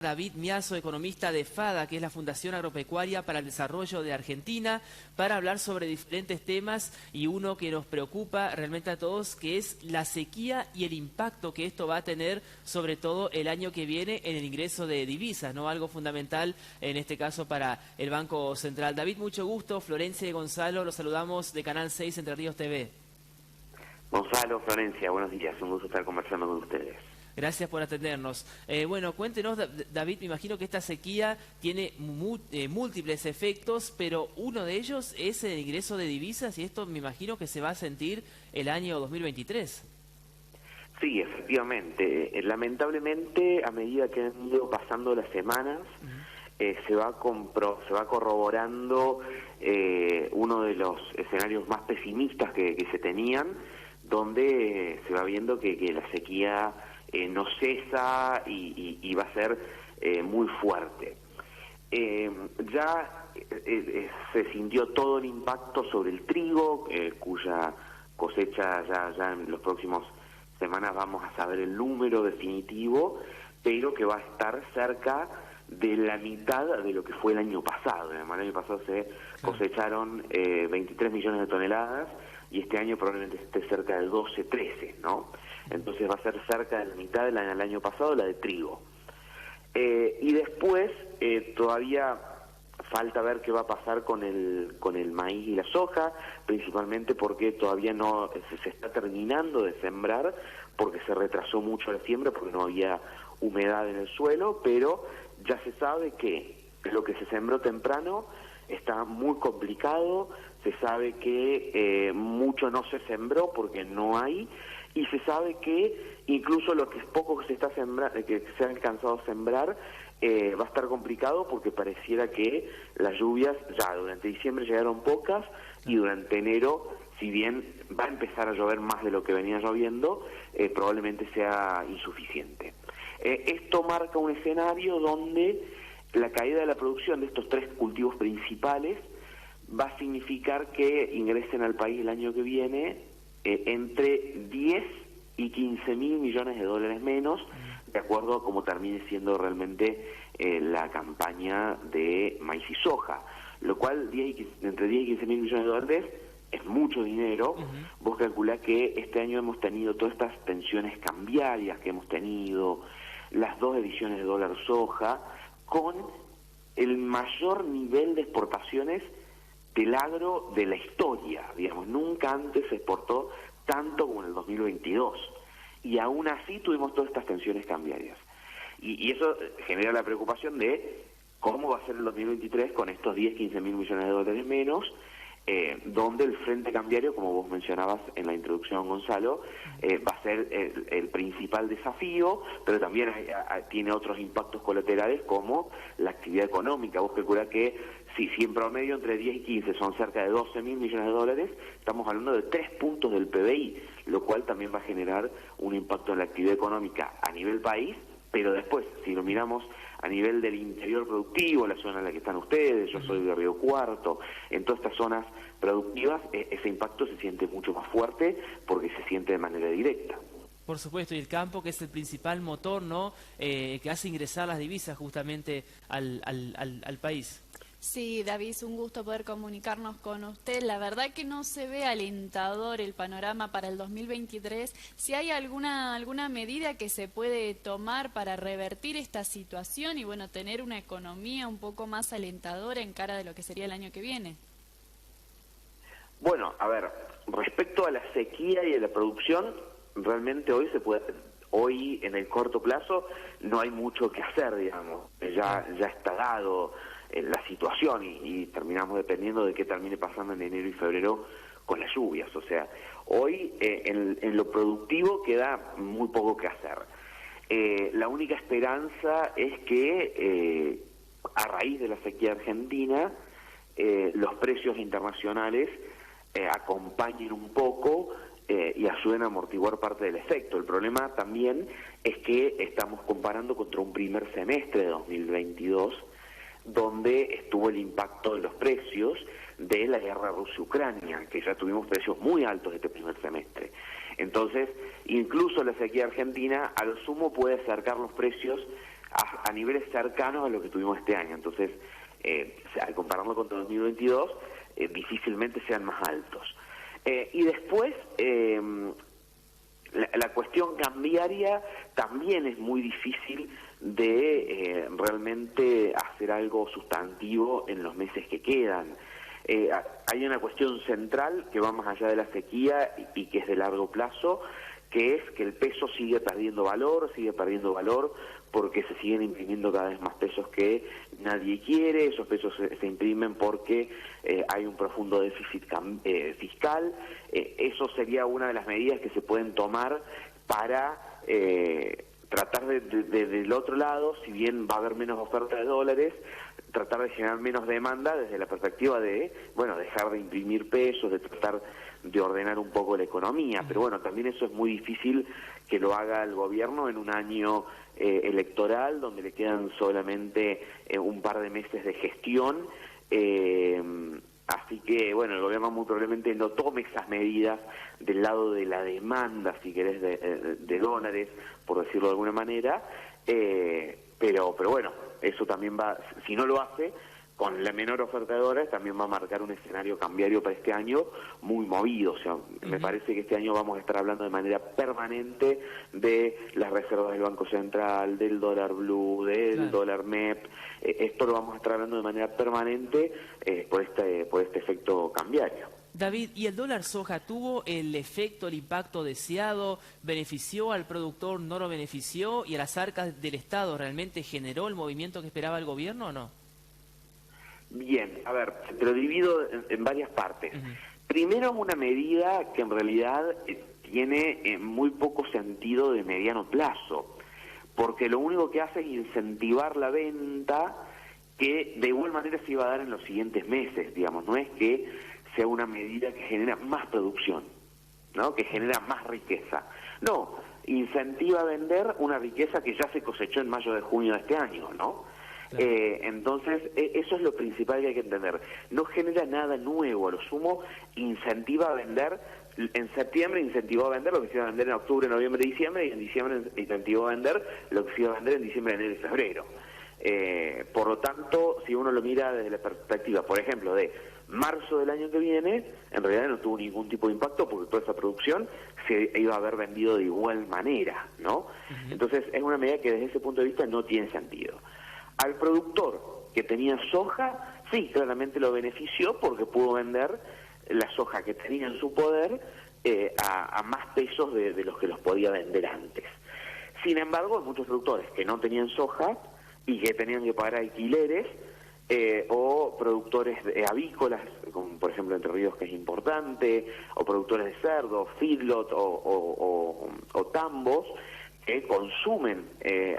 David Miazo, economista de FADA, que es la Fundación Agropecuaria para el Desarrollo de Argentina, para hablar sobre diferentes temas y uno que nos preocupa realmente a todos, que es la sequía y el impacto que esto va a tener, sobre todo el año que viene, en el ingreso de divisas, ¿no? Algo fundamental en este caso para el Banco Central. David, mucho gusto. Florencia y Gonzalo, los saludamos de Canal 6 Entre Ríos TV. Gonzalo, Florencia, buenos días. Un gusto estar conversando con ustedes. Gracias por atendernos. Bueno, cuéntenos, David, me imagino que esta sequía tiene múltiples efectos, pero uno de ellos es el ingreso de divisas y esto me imagino que se va a sentir el año 2023. Sí, efectivamente. Lamentablemente, a medida que han ido pasando las semanas, se va corroborando uno de los escenarios más pesimistas que se tenían, donde se va viendo que la sequía no cesa y va a ser muy fuerte. Ya se sintió todo el impacto sobre el trigo, cuya cosecha ya en los próximos semanas vamos a saber el número definitivo, pero que va a estar cerca de la mitad de lo que fue el año pasado. El año pasado se cosecharon 23 millones de toneladas y este año probablemente esté cerca de 12, 13, ¿no? Entonces va a ser cerca de la mitad del año pasado, la de trigo. Y después todavía falta ver qué va a pasar con el maíz y la soja, principalmente porque todavía no se está terminando de sembrar, porque se retrasó mucho la siembra, porque no había humedad en el suelo, pero ya se sabe que lo que se sembró temprano está muy complicado, se sabe que mucho no se sembró porque no hay, y se sabe que incluso lo que es poco que se está sembrando, que se ha alcanzado a sembrar, va a estar complicado porque pareciera que las lluvias ya durante diciembre llegaron pocas y durante enero, si bien va a empezar a llover más de lo que venía lloviendo, probablemente sea insuficiente. Esto marca un escenario donde la caída de la producción de estos tres cultivos principales va a significar que ingresen al país el año que viene entre 10 y 15 mil millones de dólares menos, de acuerdo a cómo termine siendo realmente la campaña de maíz y soja, lo cual entre 10 y 15 mil millones de dólares es mucho dinero. Vos calculás que este año hemos tenido todas estas tensiones cambiarias que hemos tenido, las dos ediciones de dólar soja, con el mayor nivel de exportaciones del agro de la historia, digamos, nunca antes se exportó tanto como en el 2022, y aún así tuvimos todas estas tensiones cambiarias, y eso genera la preocupación de cómo va a ser el 2023 con estos 10, 15 mil millones de dólares menos, donde el frente cambiario, como vos mencionabas en la introducción, Gonzalo, va a ser el principal desafío, pero también tiene otros impactos colaterales como la actividad económica. Vos calculás que si en promedio entre 10 y 15 son cerca de 12 mil millones de dólares, estamos hablando de 3 puntos del PBI, lo cual también va a generar un impacto en la actividad económica a nivel país, pero después, si lo miramos a nivel del interior productivo, la zona en la que están ustedes, yo soy de Río Cuarto, en todas estas zonas productivas, ese impacto se siente mucho más fuerte porque se siente de manera directa. Por supuesto, y el campo, que es el principal motor, ¿no?, que hace ingresar las divisas justamente al país. Sí, David, es un gusto poder comunicarnos con usted. La verdad que no se ve alentador el panorama para el 2023. Si hay alguna medida que se puede tomar para revertir esta situación y, bueno, tener una economía un poco más alentadora en cara de lo que sería el año que viene. Bueno, a ver, respecto a la sequía y a la producción, realmente hoy en el corto plazo no hay mucho que hacer, digamos, ya está dado la situación y terminamos dependiendo de qué termine pasando en enero y febrero con las lluvias. O sea, hoy en lo productivo queda muy poco que hacer. La única esperanza es que a raíz de la sequía argentina los precios internacionales acompañen un poco y ayuden a amortiguar parte del efecto. El problema también es que estamos comparando contra un primer semestre de 2022 donde estuvo el impacto de los precios de la guerra Rusia-Ucrania, que ya tuvimos precios muy altos este primer semestre. Entonces, incluso la sequía argentina, a lo sumo puede acercar los precios a niveles cercanos a lo que tuvimos este año. Entonces, al compararlo con 2022, difícilmente sean más altos. Y después, la cuestión cambiaria también es muy difícil de realmente hacer algo sustantivo en los meses que quedan. Hay una cuestión central que va más allá de la sequía y que es de largo plazo, que es que el peso sigue perdiendo valor porque se siguen imprimiendo cada vez más pesos que nadie quiere. Esos pesos se imprimen porque hay un profundo déficit fiscal. Eso sería una de las medidas que se pueden tomar para tratar del otro lado, si bien va a haber menos oferta de dólares, tratar de generar menos demanda desde la perspectiva de, bueno, dejar de imprimir pesos, de tratar de ordenar un poco la economía. Pero bueno, también eso es muy difícil que lo haga el gobierno en un año electoral, donde le quedan solamente un par de meses de gestión. Así que, bueno, el gobierno muy probablemente no tome esas medidas del lado de la demanda, si querés, de dólares, por decirlo de alguna manera, pero bueno, eso también va, si no lo hace, con la menor oferta de dólares, también va a marcar un escenario cambiario para este año muy movido. O sea, me parece que este año vamos a estar hablando de manera permanente de las reservas del Banco Central, del dólar blue, del dólar MEP. Esto lo vamos a estar hablando de manera permanente por este efecto cambiario. David, ¿y el dólar soja tuvo el efecto, el impacto deseado? ¿Benefició al productor, no lo benefició? ¿Y a las arcas del Estado realmente generó el movimiento que esperaba el gobierno o no? Bien, a ver, te lo divido en varias partes. Primero, una medida que en realidad tiene muy poco sentido de mediano plazo, porque lo único que hace es incentivar la venta, que de igual manera se iba a dar en los siguientes meses, digamos. No es que sea una medida que genera más producción, ¿no?, que genera más riqueza. No, incentiva a vender una riqueza que ya se cosechó en mayo de junio de este año, ¿no? Claro. Entonces, eso es lo principal que hay que entender. No genera nada nuevo, a lo sumo incentiva a vender. En septiembre incentivó a vender lo que se iba a vender en octubre, noviembre, diciembre, y en diciembre incentivó a vender lo que se iba a vender en diciembre, enero y febrero. Por lo tanto, si uno lo mira desde la perspectiva, por ejemplo, de marzo del año que viene, en realidad no tuvo ningún tipo de impacto porque toda esa producción se iba a haber vendido de igual manera, ¿no? Entonces, es una medida que desde ese punto de vista no tiene sentido. Al productor que tenía soja, sí, claramente lo benefició porque pudo vender la soja que tenía en su poder a más pesos de los que los podía vender antes. Sin embargo, muchos productores que no tenían soja y que tenían que pagar alquileres, o productores avícolas, como por ejemplo Entre Ríos, que es importante, o productores de cerdo, feedlot o tambos, que consumen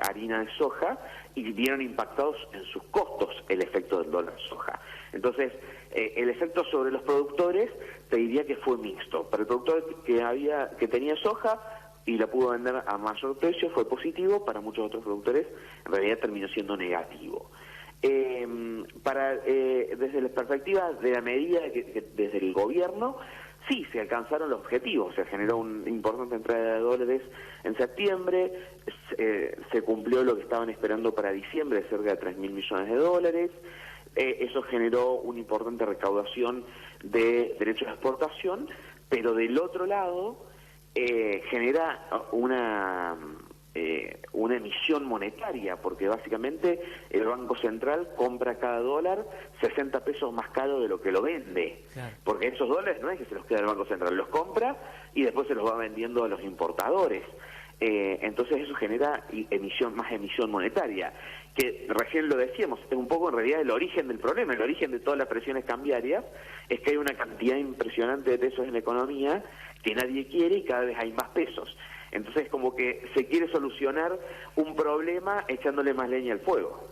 harina de soja y vieron impactados en sus costos el efecto del dólar soja. Entonces, el efecto sobre los productores te diría que fue mixto. Para el productor que tenía soja y la pudo vender a mayor precio fue positivo, para muchos otros productores en realidad terminó siendo negativo. Desde la perspectiva de la medida que desde el gobierno, sí, se alcanzaron los objetivos, se generó una importante entrada de dólares en septiembre, se cumplió lo que estaban esperando para diciembre, cerca de 3.000 millones de dólares, eso generó una importante recaudación de derechos de exportación, pero del otro lado genera una emisión monetaria, porque básicamente el Banco Central compra cada dólar 60 pesos más caro de lo que lo vende, claro. Porque esos dólares no es que se los queda el Banco Central, los compra y después se los va vendiendo a los importadores. Entonces eso genera más emisión monetaria, que recién lo decíamos, es un poco en realidad el origen del problema. El origen de todas las presiones cambiarias es que hay una cantidad impresionante de pesos en la economía que nadie quiere y cada vez hay más pesos. Entonces como que se quiere solucionar un problema echándole más leña al fuego.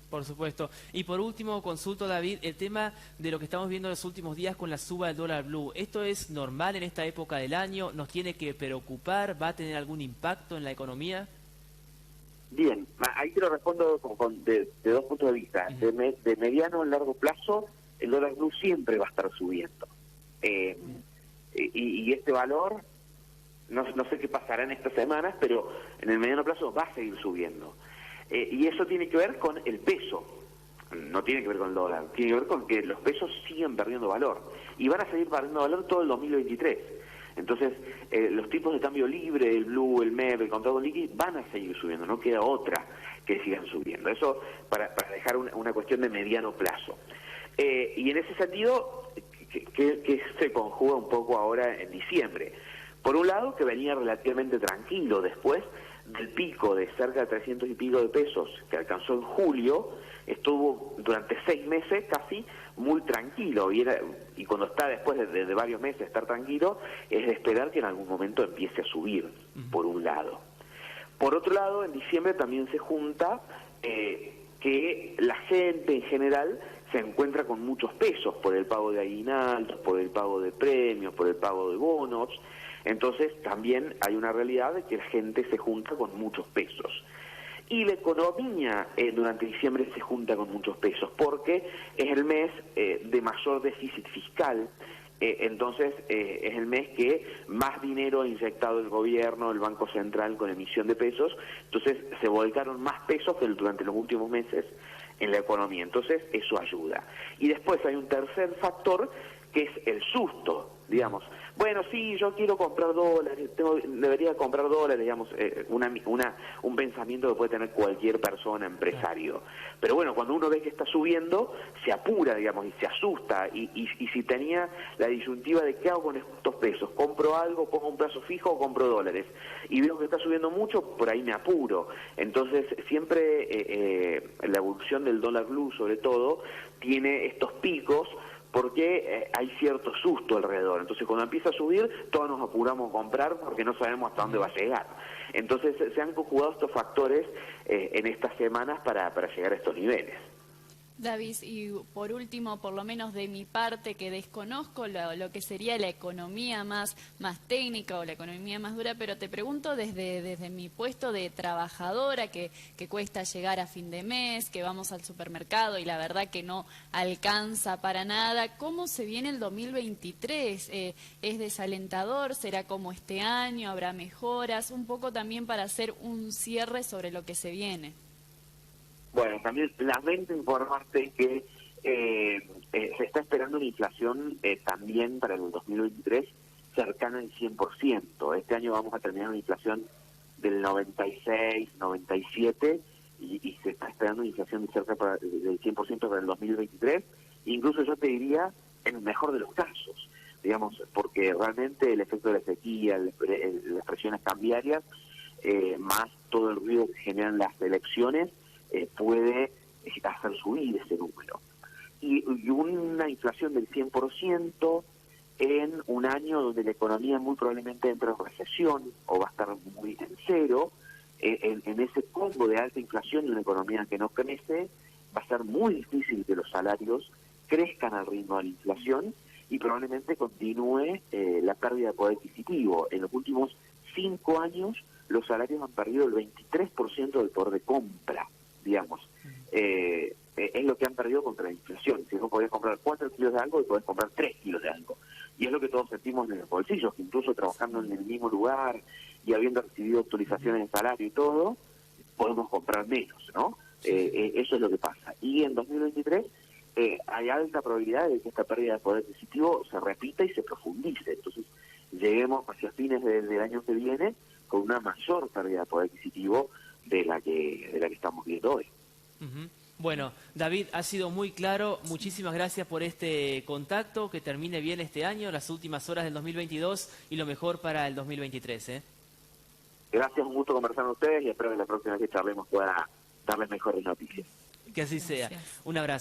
Por supuesto. Y por último, consulto, David, el tema de lo que estamos viendo en los últimos días con la suba del dólar blue. ¿Esto es normal en esta época del año? ¿Nos tiene que preocupar? ¿Va a tener algún impacto en la economía? Bien, ahí te lo respondo de dos puntos de vista. De mediano a largo plazo, el dólar blue siempre va a estar subiendo. Y este valor, no sé qué pasará en estas semanas, pero en el mediano plazo va a seguir subiendo. Y eso tiene que ver con el peso, no tiene que ver con el dólar, tiene que ver con que los pesos siguen perdiendo valor y van a seguir perdiendo valor todo el 2023. Entonces, los tipos de cambio libre, el blue, el MEP, el contrato liqui, van a seguir subiendo, no queda otra que sigan subiendo. Eso para dejar una cuestión de mediano plazo. Y en ese sentido, que se conjuga un poco ahora en diciembre. Por un lado, que venía relativamente tranquilo después del pico de cerca de 300 y pico de pesos que alcanzó en julio, estuvo durante 6 meses casi muy tranquilo, y cuando está después de varios meses estar tranquilo, es de esperar que en algún momento empiece a subir, por un lado. Por otro lado, en diciembre también se junta que la gente en general se encuentra con muchos pesos por el pago de aguinaldos, por el pago de premios, por el pago de bonos. Entonces también hay una realidad de que la gente se junta con muchos pesos. Y la economía durante diciembre se junta con muchos pesos porque es el mes de mayor déficit fiscal. Entonces es el mes que más dinero ha inyectado el gobierno, el Banco Central con emisión de pesos. Entonces se volcaron más pesos que durante los últimos meses en la economía. Entonces eso ayuda. Y después hay un tercer factor que es el susto, digamos. Bueno, sí, yo quiero comprar dólares, debería comprar dólares, digamos, un pensamiento que puede tener cualquier persona, empresario. Pero bueno, cuando uno ve que está subiendo, se apura, digamos, y se asusta. Y si tenía la disyuntiva de qué hago con estos pesos, compro algo, pongo un plazo fijo o compro dólares, y veo que está subiendo mucho, por ahí me apuro. Entonces, siempre la evolución del dólar blue, sobre todo, tiene estos picos, porque hay cierto susto alrededor. Entonces cuando empieza a subir, todos nos apuramos a comprar porque no sabemos hasta dónde va a llegar. Entonces se han conjugado estos factores en estas semanas para llegar a estos niveles. David, y por último, por lo menos de mi parte, que desconozco lo que sería la economía más técnica o la economía más dura, pero te pregunto desde mi puesto de trabajadora, que cuesta llegar a fin de mes, que vamos al supermercado y la verdad que no alcanza para nada, ¿cómo se viene el 2023? ¿Es desalentador? ¿Será como este año? ¿Habrá mejoras? Un poco también para hacer un cierre sobre lo que se viene. Bueno, también lamento informarte que se está esperando una inflación también para el 2023 cercana al 100%. Este año vamos a terminar una inflación del 96, 97 y se está esperando una inflación de cerca del 100% para el 2023. Incluso yo te diría en el mejor de los casos, digamos, porque realmente el efecto de la sequía, las presiones cambiarias, más todo el ruido que generan las elecciones, puede hacer subir ese número. Y una inflación del 100% en un año donde la economía muy probablemente entra en recesión o va a estar muy en cero, en ese combo de alta inflación y una economía que no crece, va a ser muy difícil que los salarios crezcan al ritmo de la inflación y probablemente continúe la pérdida de poder adquisitivo. En los últimos 5 años los salarios han perdido el 23% del poder de compra, digamos. Es lo que han perdido contra la inflación. Si no podías comprar 4 kilos de algo, y podés comprar 3 kilos de algo. Y es lo que todos sentimos en los bolsillos, que incluso trabajando en el mismo lugar y habiendo recibido actualizaciones de salario y todo, podemos comprar menos, ¿no? Eso es lo que pasa. Y en 2023 hay alta probabilidad de que esta pérdida de poder adquisitivo se repita y se profundice. Entonces lleguemos hacia fines del año que viene con una mayor pérdida de poder adquisitivo de la que estamos viendo hoy. Bueno, David, ha sido muy claro. Muchísimas gracias por este contacto. Que termine bien este año, las últimas horas del 2022 y lo mejor para el 2023. Gracias, un gusto conversar con ustedes y espero que la próxima vez que charlemos pueda darles mejores noticias. Que así sea. Un abrazo.